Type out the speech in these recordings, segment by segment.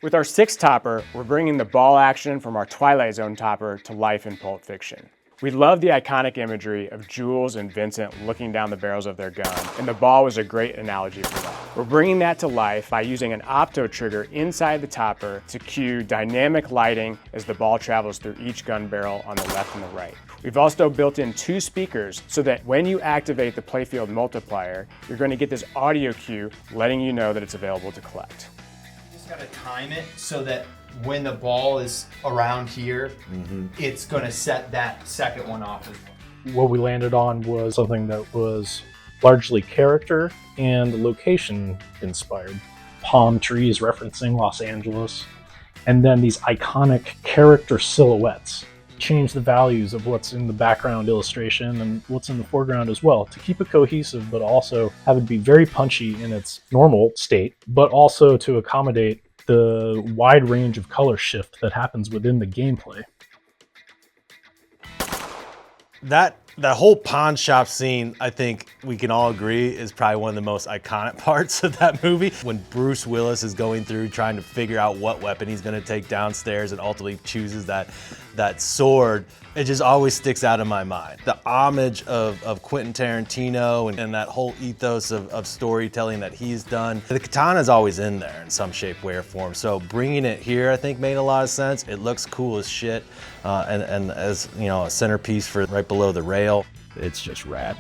With our 6th topper, we're bringing the ball action from our Twilight Zone topper to life in Pulp Fiction. We love the iconic imagery of Jules and Vincent looking down the barrels of their gun, and the ball was a great analogy for that. We're bringing that to life by using an opto trigger inside the topper to cue dynamic lighting as the ball travels through each gun barrel on the left and the right. We've also built in 2 speakers so that when you activate the playfield multiplier, you're going to get this audio cue letting you know that it's available to collect. Just gotta time it so that when the ball is around here, it's gonna set that second one off as well. What we landed on was something that was largely character and location inspired. Palm trees referencing Los Angeles, and then these iconic character silhouettes. Change the values of what's in the background illustration and what's in the foreground as well to keep it cohesive, but also have it be very punchy in its normal state, but also to accommodate the wide range of color shift that happens within the gameplay. That whole pawn shop scene, I think we can all agree, is probably one of the most iconic parts of that movie. When Bruce Willis is going through trying to figure out what weapon he's gonna take downstairs and ultimately chooses that sword, it just always sticks out in my mind. The homage of Quentin Tarantino and that whole ethos of storytelling that he's done. The katana's always in there in some shape, way, or form. So bringing it here, I think, made a lot of sense. It looks cool as shit. And as, you know, a centerpiece for right below the rail, it's just rad.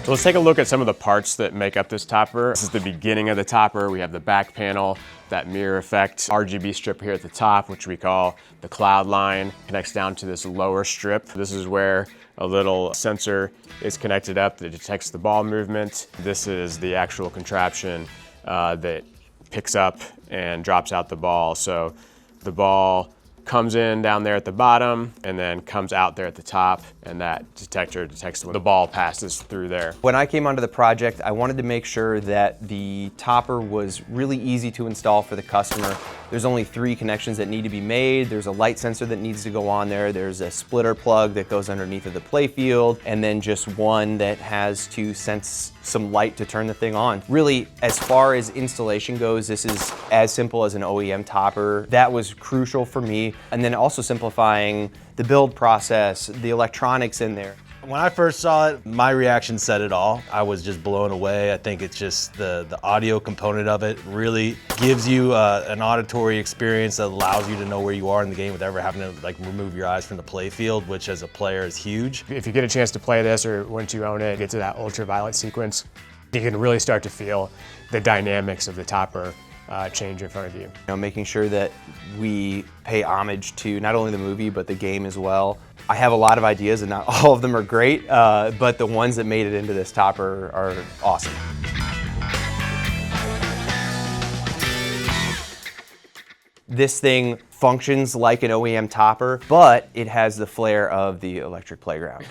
So let's take a look at some of the parts that make up this topper. This is the beginning of the topper. We have the back panel, that mirror effect, RGB strip here at the top, which we call the cloud line, connects down to this lower strip. This is where a little sensor is connected up that detects the ball movement. This is the actual contraption that picks up and drops out the ball. So the ball comes in down there at the bottom and then comes out there at the top, and that detector detects when the ball passes through there. When I came onto the project, I wanted to make sure that the topper was really easy to install for the customer. There's only 3 connections that need to be made. There's a light sensor that needs to go on there. There's a splitter plug that goes underneath of the playfield, and then just one that has to sense some light to turn the thing on. Really, as far as installation goes, this is as simple as an OEM topper. That was crucial for me. And then also simplifying the build process, the electronics in there. When I first saw it, my reaction said it all. I was just blown away. I think it's just the audio component of it really gives you an auditory experience that allows you to know where you are in the game without ever having to remove your eyes from the play field, which as a player is huge. If you get a chance to play this, or once you own it, get to that ultraviolet sequence, you can really start to feel the dynamics of the topper change in front of you. You know, making sure that we pay homage to not only the movie, but the game as well. I have a lot of ideas and not all of them are great, but the ones that made it into this topper are awesome. This thing functions like an OEM topper, but it has the flair of the electric playground.